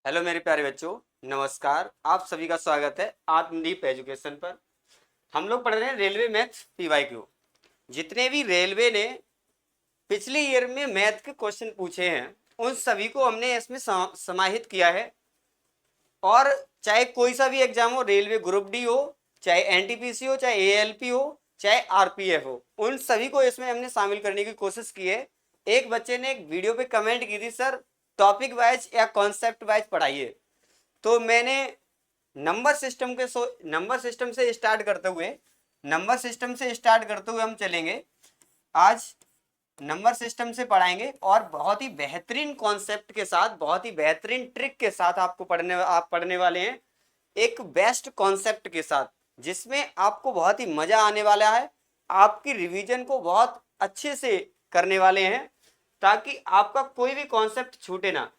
Hello मेरे प्यारे बच्चों, नमस्कार। आप सभी का स्वागत है आत्मदीप एजुकेशन पर। हम लोग पढ़ रहे हैं रेलवे मैथ्स पीवाईक्यू। जितने भी रेलवे ने पिछले ईयर में मैथ के क्वेश्चन पूछे हैं उन सभी को हमने इसमें समाहित किया है। और चाहे कोई सा भी एग्जाम हो, रेलवे ग्रुप डी हो, चाहे एनटीपीसी हो, चाहे एएलपी हो, चाहे आरपीएफ हो, उन सभी को इसमें हमने शामिल करने की कोशिश की है। एक बच्चे ने एक वीडियो पे कमेंट की थी, सर टॉपिक वाइज या कॉन्सेप्ट वाइज पढ़ाइए। तो मैंने नंबर सिस्टम से स्टार्ट करते हुए हम चलेंगे। आज नंबर सिस्टम से पढ़ाएंगे और बहुत ही बेहतरीन कॉन्सेप्ट के साथ, बहुत ही बेहतरीन ट्रिक के साथ आप पढ़ने वाले हैं। एक बेस्ट कॉन्सेप्ट के साथ जिसमें आपको बहुत ही मजा आने वाला है। आपकी रिवीजन को बहुत अच्छे से करने वाले हैं ताकि आपका कोई भी कॉन्सेप्ट छूटे ना।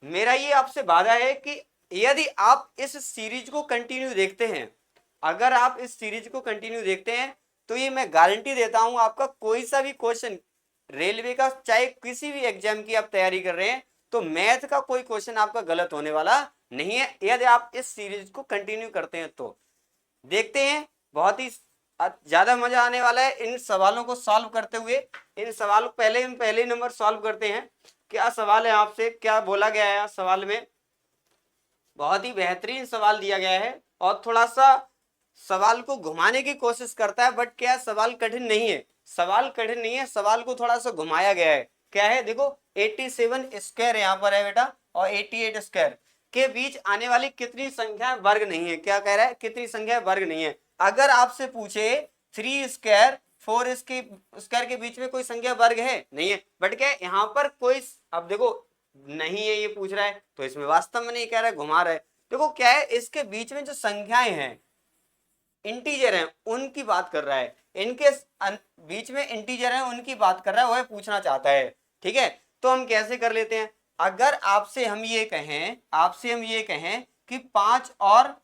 मेरा ये आपसे वादा है कि यदि आप इस सीरीज को कंटिन्यू देखते हैं, अगर आप इस सीरीज को कंटिन्यू देखते हैं तो ये मैं गारंटी देता हूं, आपका कोई सा भी क्वेश्चन रेलवे का, चाहे किसी भी एग्जाम की आप तैयारी कर रहे हैं, तो मैथ का कोई क्वेश्चन आपका गलत होने वाला नहीं है यदि आप इस सीरीज को कंटिन्यू करते हैं। तो देखते हैं, बहुत ही ज्यादा मजा आने वाला है इन सवालों को सॉल्व करते हुए। इन सवालों पहले नंबर सॉल्व करते हैं। क्या सवाल है आपसे, क्या बोला गया है सवाल में? बहुत ही बेहतरीन सवाल दिया गया है और थोड़ा सा सवाल को घुमाने की कोशिश करता है, बट क्या सवाल कठिन नहीं है। सवाल कठिन नहीं है, सवाल को थोड़ा सा घुमाया गया है। क्या है देखो, 87 स्क्वायर यहाँ पर है बेटा, और 88 स्क्वायर के बीच आने वाली कितनी संख्या वर्ग नहीं है। क्या कह रहा है, कितनी संख्या वर्ग नहीं है। अगर आपसे पूछे 3 स्क्वायर 4 स्क्वायर के बीच में कोई संख्या वर्ग है, नहीं है, बट क्या यहाँ पर कोई, अब देखो नहीं है ये पूछ रहा है तो इसमें वास्तव में नहीं कह रहा है, घुमा रहा है। देखो क्या है, इसके बीच में जो संख्याएं हैं, इंटीजर हैं, उनकी बात कर रहा है। इनके बीच में इंटीजर हैं उनकी बात कर रहा है, वह पूछना चाहता है। ठीक है, तो हम कैसे कर लेते हैं। अगर आपसे हम ये कहें कि 5 और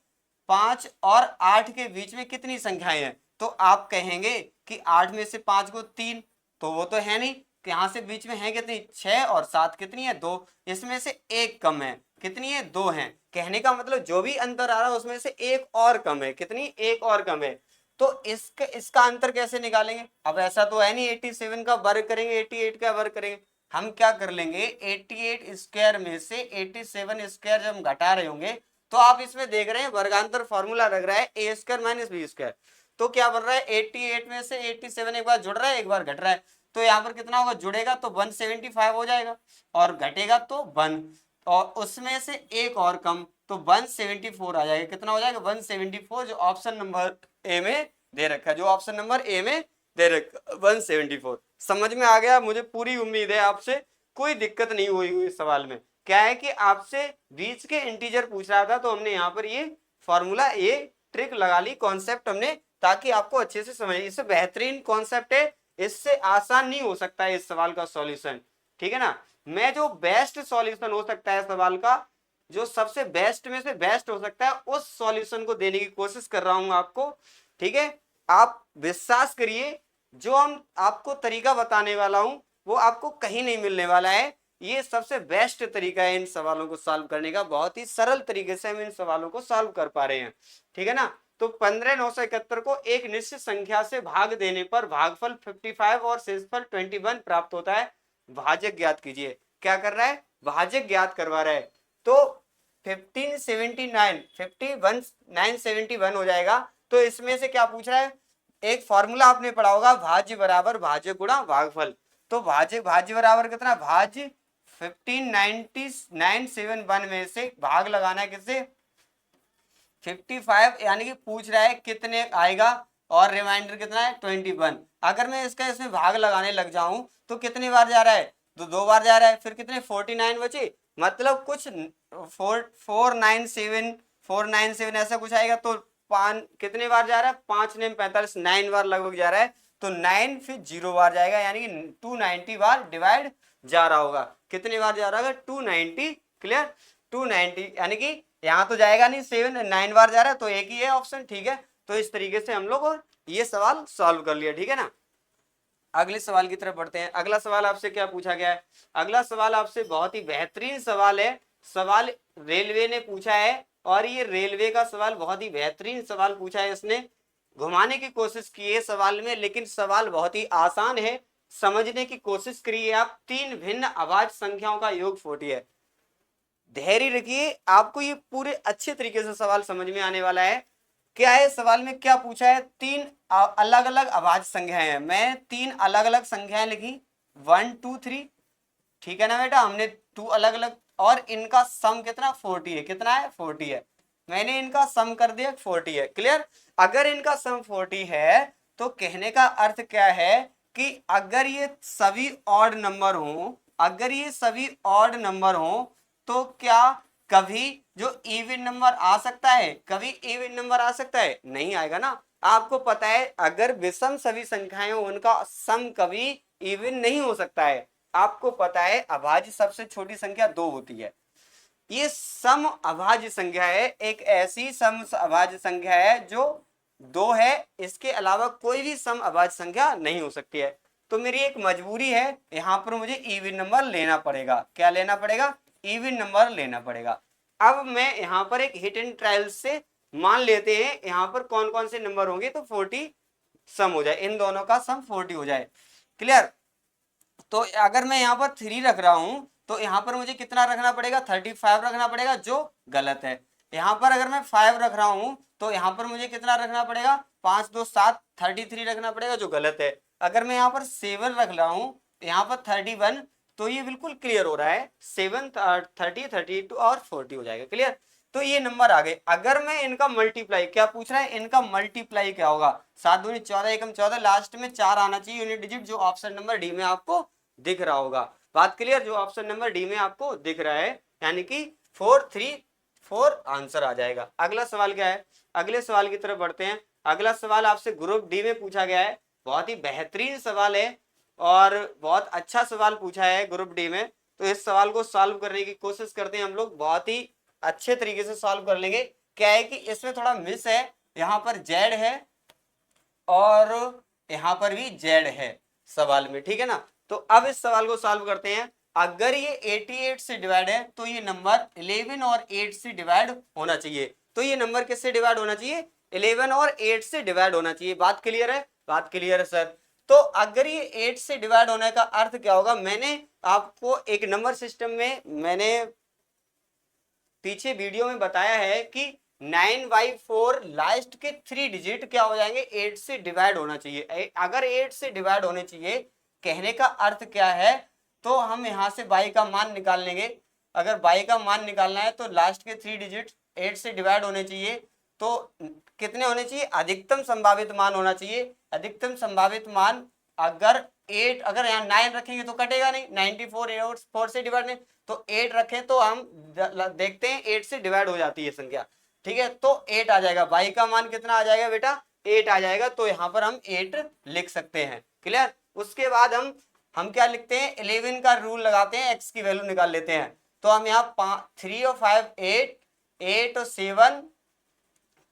8 के बीच में कितनी संख्याएं हैं, तो आप कहेंगे कि 8 में से 5 को 3, तो वो तो है नहीं। यहां से बीच में है कितनी, 6, और 7 कितनी है, 2। इसमें से एक कम है, कितनी है, 2 है। कहने का मतलब जो भी अंतर आ रहा है उसमें से एक और कम है, कितनी, एक और कम है। तो इसका अंतर कैसे निकालेंगे। अब ऐसा तो है नहीं 87 का वर्ग करेंगे 88 का वर्ग करेंगे। हम क्या कर लेंगे, 88 स्क्वायर में से 87 स्क्वायर जब हम घटा रहे होंगे, तो आप इसमें देख रहे हैं वर्गांतर फॉर्मूला लग रहा है ए स्क्वायर माइनस बी स्क्वायर। तो क्या बन रहा है, 88 में से 87 एक बार जुड़ रहा है एक बार घट रहा है, तो यहाँ पर कितना होगा, जुड़ेगा तो 175 हो जाएगा और घटेगा तो 1, और उसमें से एक और कम तो 174 आ जाएगा। कितना हो जाएगा, 174, जो ऑप्शन नंबर ए में दे रखा है, जो ऑप्शन नंबर ए में दे रखा 174। समझ में आ गया, मुझे पूरी उम्मीद है आपसे कोई दिक्कत नहीं हुई इस सवाल में। क्या है कि आपसे बीच के इंटीजर पूछ रहा था, तो हमने यहाँ पर ये फॉर्मूला, ये ट्रिक लगा ली, कॉन्सेप्ट हमने, ताकि आपको अच्छे से समझ। इससे बेहतरीन कॉन्सेप्ट है, इससे आसान नहीं हो सकता है इस सवाल का सॉल्यूशन। ठीक है ना, मैं जो बेस्ट सॉल्यूशन हो सकता है सवाल का, जो सबसे बेस्ट में से बेस्ट हो सकता है, उस सॉल्यूशन को देने की कोशिश कर रहा हूं आपको। ठीक है, आप विश्वास करिए, जो हम आपको तरीका बताने वाला हूं वो आपको कहीं नहीं मिलने वाला है। ये सबसे बेस्ट तरीका है इन सवालों को सॉल्व करने का, बहुत ही सरल तरीके से हम इन सवालों को सॉल्व कर पा रहे हैं। ठीक है ना, तो 15,971 को एक निश्चित संख्या से भाग देने पर भागफल 55 और शेषफल 21 प्राप्त होता है। भाजक ज्ञात कीजिए। क्या कर रहा है, भाजक ज्ञात करवा रहा है। तो 1579 हो जाएगा। तो इसमें से क्या पूछ रहा है, एक फॉर्मूला आपने पढ़ा होगा, भाज्य बराबर भाज्य गुणा भागफल। तो भाज्य भाज्य बराबर कितना, भाज्य 15,971 में से भाग लगाना है किससे, 55, यानी कि पूछ रहा है कितने आएगा, और रिमाइंडर कितना है 21। अगर मैं इसमें भाग लगाने लग जाऊं तो कितनी बार जा रहा है, तो 2 बार जा रहा है, फिर कितने 49 बचे, मतलब कुछ 497 ऐसा कुछ आएगा। तो कितने बार जा रहा है, 5 ने 45, 9 बार लगभग जा रहा है। तो 9 फिर 0 बार जाएगा, यानी कि 290 बार डिवाइड जा रहा होगा। कितने बार जा रहा होगा, 290। क्लियर, 290, यानी कि यहाँ तो जाएगा नहीं, 9 बार जा रहा है, तो एक ही है ऑप्शन। ठीक है, तो इस तरीके से हम लोग ये सवाल सॉल्व कर लिया। ठीक है ना, अगले सवाल की तरफ बढ़ते हैं। अगला सवाल आपसे क्या पूछा गया है, अगला सवाल आपसे बहुत ही बेहतरीन सवाल है, सवाल रेलवे ने पूछा है और ये रेलवे का सवाल बहुत ही बेहतरीन सवाल पूछा है। इसने घुमाने की कोशिश की है सवाल में, लेकिन सवाल बहुत ही आसान है। समझने की कोशिश करिए आप। तीन भिन्न अभाज्य संख्याओं का योग 40 है। धैर्य रखिए, आपको ये पूरे अच्छे तरीके से सवाल समझ में आने वाला है। क्या है सवाल में, क्या पूछा है, तीन अलग अलग अभाज्य संख्याएं हैं। मैं तीन अलग अलग संख्याएं लिखी 1 2 3, ठीक है ना बेटा, हमने टू अलग अलग, और इनका सम कितना 40 है। कितना है 40 है। मैंने इनका सम कर दिया 40 है। क्लियर। अगर इनका सम 40 है तो कहने का अर्थ क्या है कि अगर ये सभी ऑड नंबर हो, अगर ये सभी ऑड नंबर हो तो क्या कभी जो इवन नंबर आ सकता है, कभी इवन नंबर आ सकता है, नहीं आएगा ना। आपको पता है अगर विषम सभी संख्याएं हो उनका सम कभी इवन नहीं हो सकता है। आपको पता है अभाज्य सबसे छोटी संख्या 2 होती है। ये सम अभाज्य संख्या है, एक ऐसी सम अभाज्य संख्या है जो 2 है, इसके अलावा कोई भी सम अभाज्य संख्या नहीं हो सकती है। तो मेरी एक मजबूरी है, यहां पर मुझे इवन नंबर लेना पड़ेगा। क्या लेना पड़ेगा, इवन नंबर लेना पड़ेगा। अब मैं यहाँ पर एक हिट एंड ट्रायल से मान लेते हैं यहाँ पर कौन कौन से नंबर होंगे तो 40 सम हो जाए, इन दोनों का सम 40 हो जाए। क्लियर। तो अगर मैं यहाँ पर 3 रख रहा हूं तो यहाँ पर मुझे कितना रखना पड़ेगा, 35 रखना पड़ेगा, जो गलत है। यहाँ पर अगर मैं 5 रख रहा हूं तो यहाँ पर मुझे कितना रखना पड़ेगा, 5 2 7 33 रखना पड़ेगा, जो गलत है। अगर मैं यहाँ पर 7 रख रहा हूं यहाँ पर 31, तो ये बिल्कुल क्लियर हो रहा है, 7 30 32 और 40 हो जाएगा। क्लियर। तो ये नंबर आ गए। अगर मैं इनका मल्टीप्लाई, क्या पूछ रहा है, इनका मल्टीप्लाई क्या होगा, 7 दूनी 14 एकम 14, लास्ट में 4 आना चाहिए यूनिट डिजिट, जो ऑप्शन नंबर डी में आपको दिख रहा होगा। बात क्लियर, जो ऑप्शन नंबर डी में आपको दिख रहा है, यानी कि 4 3 4 आंसर आ जाएगा। अगला सवाल क्या है, अगले सवाल की तरफ बढ़ते हैं। अगला सवाल आपसे ग्रुप डी में पूछा गया है, बहुत ही बेहतरीन सवाल है और बहुत अच्छा सवाल पूछा है ग्रुप डी में। तो इस सवाल को सॉल्व करने की कोशिश करते हैं हम लोग, बहुत ही अच्छे तरीके से सॉल्व कर लेंगे। क्या है कि इसमें थोड़ा मिस है, यहाँ पर जेड है और यहाँ पर भी जेड है सवाल में, ठीक है ना। तो अब इस सवाल को सॉल्व करते हैं। अगर ये 88 से डिवाइड है तो ये नंबर 11 और 8 से डिवाइड होना चाहिए। तो ये नंबर किससे डिवाइड होना चाहिए, 11 और 8 से डिवाइड होना चाहिए। बात क्लियर है, बात क्लियर है सर। तो अगर ये 8 से डिवाइड होने का अर्थ क्या होगा, मैंने आपको एक नंबर सिस्टम में, मैंने पीछे वीडियो में बताया है कि 9/4 लास्ट के 3 डिजिट क्या हो जाएंगे, 8 से डिवाइड होना चाहिए। अगर 8 से डिवाइड होने चाहिए, कहने का अर्थ क्या है, तो हम यहां से y का मान निकाल लेंगे। अगर y का मान निकालना है तो लास्ट के 3 डिजिट 8 से डिवाइड होने चाहिए। तो कितने होने चाहिए, अधिकतम संभावित मान होना चाहिए। अधिकतम संभावित मान अगर 8, अगर यहाँ 9 रखेंगे तो कटेगा नहीं, 94 4 से डिवाइड नहीं, तो 8 रखें तो हम देखते हैं 8 से डिवाइड हो जाती है संख्या, ठीक है। तो 8 आ जाएगा, y का मान कितना आ जाएगा बेटा, 8 आ जाएगा। तो यहाँ पर हम 8 लिख सकते हैं। क्लियर। उसके बाद हम क्या लिखते हैं, 11 का रूल लगाते हैं, x की वैल्यू निकाल लेते हैं। तो हम यहाँ 3 और 5 8, 8 और 7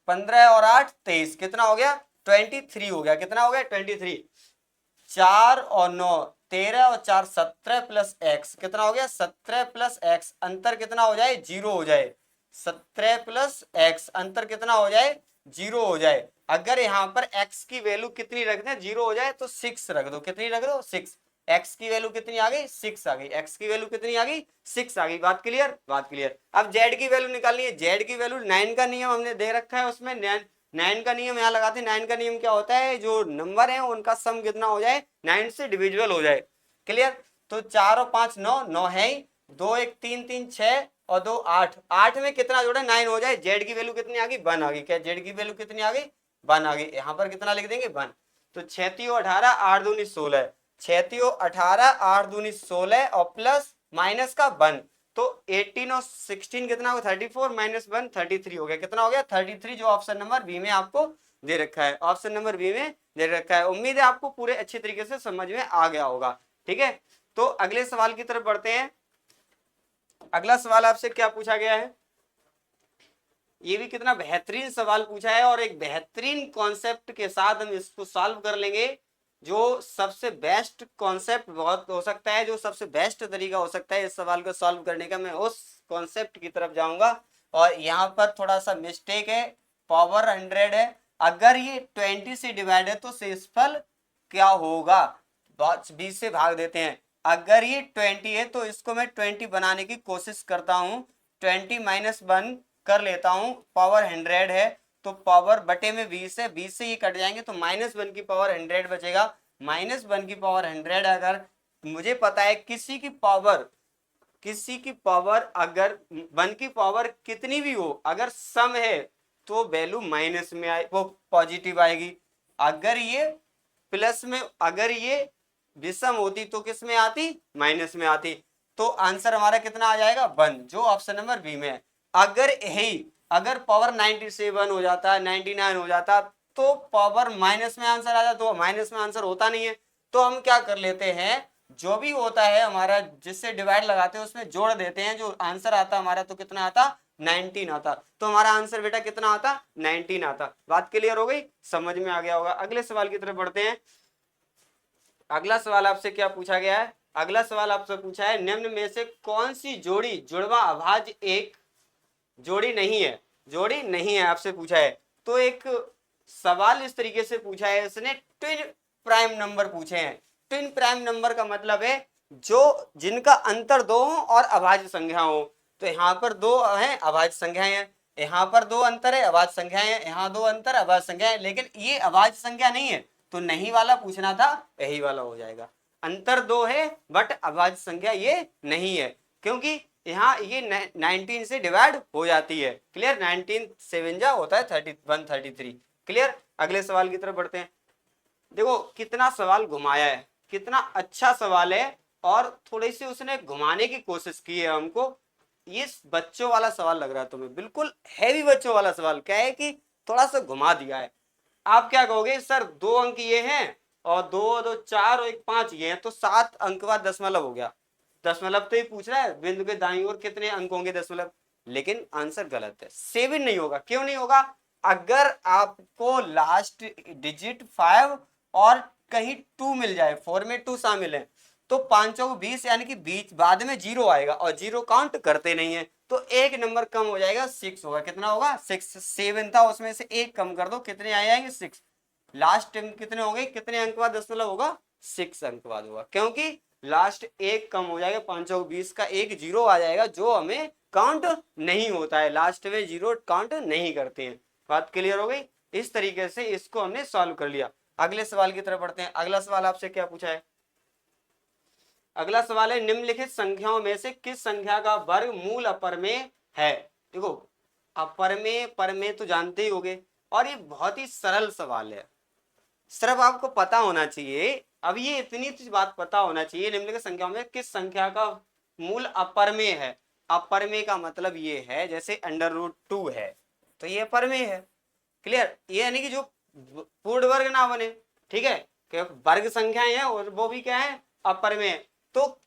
15 और 8 23, कितना हो गया 23 हो गया। कितना हो गया 23। 4 और 9 13 और 4 17 प्लस एक्स, कितना हो गया 17 प्लस एक्स, अंतर कितना हो जाए 0 हो जाए। 17 प्लस एक्स अंतर कितना हो जाए 0 हो जाए। अगर यहाँ पर x की वैल्यू कितनी रख दें 0 हो जाए तो 6 रख दो। कितनी रख दो 6। x की वैल्यू कितनी आ गई 6 आ गई। x की वैल्यू कितनी आ गई 6 आ गई। बात क्लियर, बात क्लियर। अब z की वैल्यू निकालनी है। z की वैल्यू 9 का नियम हमने दे रखा है, उसमें 9 का नियम यहाँ लगाते हैं। 9 का नियम क्या होता है, जो नंबर है उनका सम कितना हो जाए 9 से डिविजिबल हो जाए। क्लियर। तो 4 और 5 9, 9 है ही, 2 1 3 3 6 और 2 8, 8 में कितना जोड़े 9 हो जाए। जेड की वैल्यू कितनी आ गई 1 आ गई। क्या जेड की वैल्यू कितनी आ गई 1 आ गई। यहाँ पर कितना लिख देंगे 1। तो 6 18 8 दूनी 16, 6 18 8 दूनी 16 और प्लस माइनस का 1, तो 18 और 16 कितना होगा 34 माइनस 1 33 हो गया। कितना हो गया 33, जो ऑप्शन नंबर बी में आपको दे रखा है। ऑप्शन नंबर बी में दे रखा है। उम्मीद है आपको पूरे अच्छे तरीके से समझ में आ गया होगा, ठीक है। तो अगले सवाल की तरफ बढ़ते हैं। अगला सवाल आपसे क्या पूछा गया है, ये भी कितना बेहतरीन सवाल पूछा है और एक बेहतरीन कॉन्सेप्ट के साथ हम इसको सॉल्व कर लेंगे। जो सबसे बेस्ट कॉन्सेप्ट बहुत हो सकता है, जो सबसे बेस्ट तरीका हो सकता है इस सवाल को सॉल्व करने का, मैं उस कॉन्सेप्ट की तरफ जाऊंगा। और यहाँ पर थोड़ा सा मिस्टेक है, पावर 100 है, अगर ये 20 से डिवाइड है तो शेषफल क्या होगा, 20 से भाग देते हैं। अगर ये 20 है तो इसको मैं 20 बनाने की कोशिश करता हूँ, 20 माइनस 1 कर लेता हूँ, पावर 100 है तो पावर बटे में 20 है, 20 से ये कट जाएंगे तो -1 की पावर 100 बचेगा। -1 की पावर 100, अगर मुझे पता है किसी की पावर अगर 1 की पावर कितनी भी हो, अगर सम है तो वैल्यू माइनस में आए, वो पॉजिटिव आएगी। अगर ये प्लस में, अगर ये विषम होती तो किस में आती, माइनस में आती। तो आंसर हमारा कितना आ जाएगा, 1, जो ऑप्शन नंबर बी में है। अगर पावर 97 हो जाता है, 99 हो जाता, तो पावर माइनस में आंसर आ जाता, तो माइनस में आंसर होता नहीं है। तो हम क्या कर लेते हैं, जो भी होता है हमारा जिससे डिवाइड लगाते हैं उसमें जोड़ देते हैं, जो आंसर आता हमारा तो कितना आता, 19 आता। तो हमारा आंसर बेटा कितना आता, 19 आता। बात क्लियर हो गई, समझ में आ गया होगा। अगले सवाल की तरफ बढ़ते हैं। अगला सवाल आपसे क्या पूछा गया है, अगला सवाल आपसे पूछा है, निम्न में से कौन सी जोड़ी जुड़वा अभाज्य एक जोड़ी नहीं है, जोड़ी नहीं है आपसे पूछा है। तो एक सवाल इस तरीके से पूछा है इसने, ट्विन प्राइम नंबर पूछे हैं। ट्विन प्राइम नंबर का मतलब है जो जिनका अंतर 2 हो और अभाज्य संख्या हो। तो यहाँ पर 2 है, अभाज्य संख्याएं हैं, यहाँ पर 2 अंतर है, अभाज्य संख्याएं हैं, यहाँ 2 अंतर, अभाज्य संख्याएं, लेकिन ये अभाज्य संख्या नहीं है, तो नहीं वाला पूछना था, यही वाला हो जाएगा। अंतर 2 है बट अभाज्य संख्या ये नहीं है, क्योंकि यहाँ ये 19 से डिवाइड हो जाती है। क्लियर, 19 7 जा होता है 133। क्लियर, अगले सवाल की तरफ बढ़ते हैं। देखो कितना सवाल घुमाया है, कितना अच्छा सवाल है, और थोड़ी सी उसने घुमाने की कोशिश की है हमको। ये बच्चों वाला सवाल लग रहा है तुम्हें, बिल्कुल हैवी बच्चों वाला सवाल, क्या है कि थोड़ा सा घुमा दिया है। आप क्या कहोगे, सर 2 अंक ये हैं और 2 2 4 और 1 5 ये हैं, तो 7 अंक बाद दशमलव हो गया। दशमलव तो ही पूछ रहा है, बिंदु के दाईं ओर कितने अंक होंगे दशमलव, लेकिन आंसर गलत है, 7 नहीं होगा। क्यों नहीं होगा, अगर आपको लास्ट डिजिट 5 और कहीं 2 मिल जाए, 4 में 2 शामिल है, तो 5 चौक 20, यानी कि बीच बाद में 0 आएगा, और 0 काउंट करते नहीं है, तो एक नंबर कम हो जाएगा, 6 होगा। कितना होगा, 6। 7 था उसमें से एक कम कर दो, कितने आ जाएंगे, 6। लास्ट कितने हो गए, कितने अंक बाद दशमलव होगा, 6 अंक बाद होगा, क्योंकि लास्ट एक कम हो जाएगा, 5 चौक 20 का एक 0 आ जाएगा, जो हमें काउंट नहीं होता है, लास्ट में 0 काउंट नहीं करते हैं। बात क्लियर हो गई, इस तरीके से इसको हमने सॉल्व कर लिया। अगले सवाल की तरफ बढ़ते हैं। अगला सवाल आपसे क्या पूछा है, अगला सवाल है, निम्नलिखित संख्याओं में से किस संख्या का वर्ग मूल अपरमेय है। देखो अपरमेय परमेय तो जानते ही होगे, और ये बहुत ही सरल सवाल है, सिर्फ आपको पता होना चाहिए। अब ये इतनी बात पता होना चाहिए, निम्नलिखित संख्याओं में किस संख्या का मूल अपरमेय है। अपरमेय का मतलब ये है, जैसे √2 है तो ये अपरमेय है। क्लियर, ये यानी कि जो पूर्ण वर्ग ना बने, ठीक है, क्योंकि वर्ग संख्याएं हैं और वो भी क्या है, अपरमेय। तो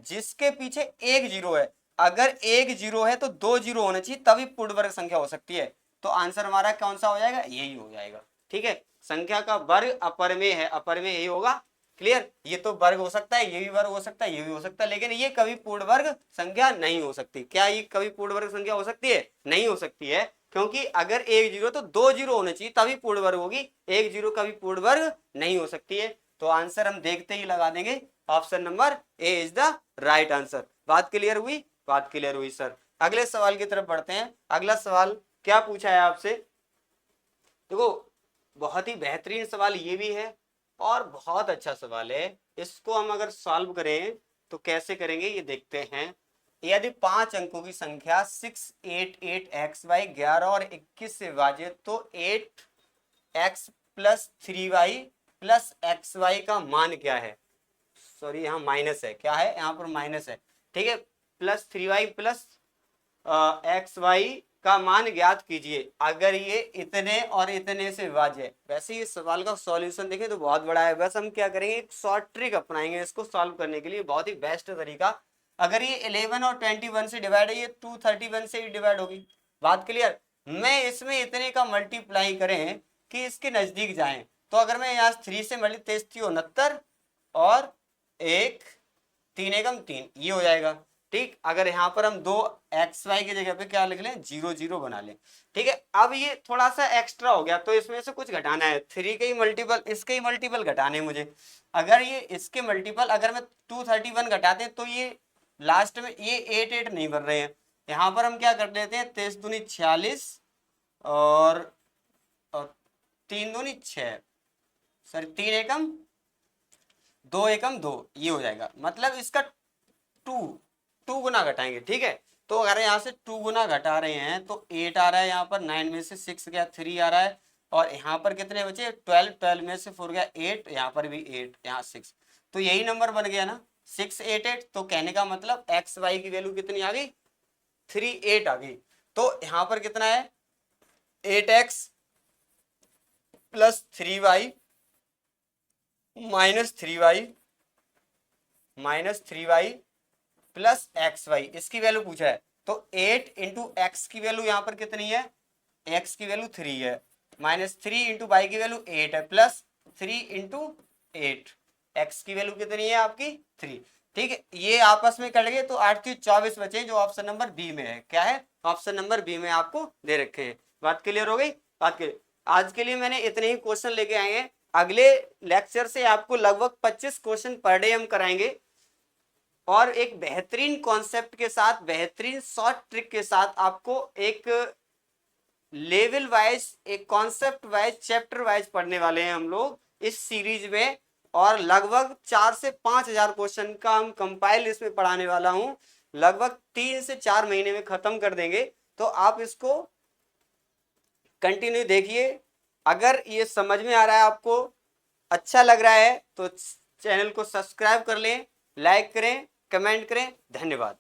जिसके पीछे एक 0 है, अगर एक 0 है तो 2 0 होना चाहिए, तभी पूर्ण वर्ग संख्या हो सकती है। तो आंसर हमारा कौन सा हो जाएगा, यही हो जाएगा। ठीक है, संख्या का वर्ग अपरमेय है, अपरमेय यही होगा। क्लियर, ये तो वर्ग हो सकता है, ये भी वर्ग हो सकता है, ये भी हो सकता है, लेकिन ये कभी पूर्ण वर्ग संख्या नहीं हो सकती। क्या ये कभी पूर्ण वर्ग संख्या हो सकती है, नहीं हो सकती है, क्योंकि अगर एक 0 तो 2 0 होने चाहिए तभी पूर्ण वर्ग होगी, एक 0 कभी पूर्ण वर्ग नहीं हो सकती है। तो आंसर हम देखते ही लगा देंगे, option number A is the right answer. बात क्लियर हुई, बात क्लियर हुई सर। अगले सवाल की तरफ बढ़ते हैं। अगला सवाल क्या पूछा है आपसे, देखो बहुत ही बेहतरीन सवाल ये भी है और बहुत अच्छा सवाल है। इसको हम अगर सॉल्व करें तो कैसे करेंगे ये देखते हैं। यदि 5 अंकों की संख्या 688xy 11 और 21 से विभाजित तो 8x + 3y + xy का मान क्या है। सॉरी यहाँ माइनस है, क्या है यहाँ पर माइनस है, ठीक है, +3y + xy का मान ज्ञात कीजिए अगर ये इतने और इतने से विभाज्य है। वैसे ये सवाल का सॉल्यूशन देखें तो बहुत बड़ा है, बस हम क्या करेंगे, एक शॉर्ट ट्रिक अपनाएंगे इसको सॉल्व करने के लिए, बहुत ही बेस्ट तरीका। अगर ये 11 और 21 से डिवाइड है, ये 231 से ही डिवाइड होगी। बात क्लियर, मैं इसमें इतने का मल्टीप्लाई करें कि इसके नजदीक जाएं, तो अगर मैं यहाँ 3 से मल्टी 63 और 1 3 एकम 3 ये हो जाएगा। ठीक, अगर यहाँ पर हम 2 xy की जगह पे क्या लिख लें 0 0 बना लें। ठीक है, अब ये थोड़ा सा एक्स्ट्रा हो गया तो इसमें से कुछ घटाना है, 3 के ही मल्टीपल इसके ही मल्टीपल घटाने हैं मुझे। अगर ये इसके मल्टीपल अगर मैं 231 घटाते हैं तो ये लास्ट में ये 8 8 नहीं बन रहे हैं। यहाँ पर हम क्या कर लेते हैं 23 दूनी 46 और 3 दूनी 6 सॉरी 3 एकम 2 एकम 2 ये हो जाएगा। मतलब इसका 2 गुना घटाएंगे। ठीक है, तो अगर यहाँ से 2 गुना घटा रहे हैं तो 8 आ रहा है, यहाँ पर 9 में से 6 गया 3 आ रहा है, और यहाँ पर कितने बचे 12 12 में से 4 गया 8, यहाँ पर भी 8, यहाँ 6, तो यही नंबर बन गया ना 688। तो कहने का मतलब एक्स वाई की वैल्यू कितनी आ गई 38 आ गई। तो यहाँ पर कितना है 8x plus 3y minus 3y plus x y, इसकी वैल्यू पूछा है। तो 8 इंटू एक्स की वैल्यू यहाँ पर कितनी है, एक्स की वैल्यू 3 है, माइनस 3 इंटू वाई की वैल्यू 8 है, प्लस 3 इंटू 8, एक्स की वैल्यू कितनी है आपकी 3। ठीक है, ये आपस में कट गए तो 8 3 24 बचे जो ऑप्शन नंबर बी में है। क्या है, ऑप्शन नंबर बी में आपको दे रखे हैं। बात क्लियर हो गई। बात क्लियर। आज के लिए मैंने इतने ही क्वेश्चन लेके आए हैं। अगले लेक्चर से आपको लगभग 25 क्वेश्चन पर डे हम कराएंगे, और एक बेहतरीन कॉन्सेप्ट के साथ, बेहतरीन शॉर्ट ट्रिक के साथ आपको एक लेवल वाइज, एक कॉन्सेप्ट वाइज, चैप्टर वाइज पढ़ने वाले हैं हम लोग इस सीरीज में। और लगभग 4 से 5,000 क्वेश्चन का हम कंपाइल इसमें पढ़ाने वाला हूं। लगभग 3 से 4 महीने में खत्म कर देंगे। तो आप इसको कंटिन्यू देखिए। अगर ये समझ में आ रहा है, आपको अच्छा लग रहा है, तो चैनल को सब्सक्राइब कर लें, लाइक करें, कमेंट करें। धन्यवाद।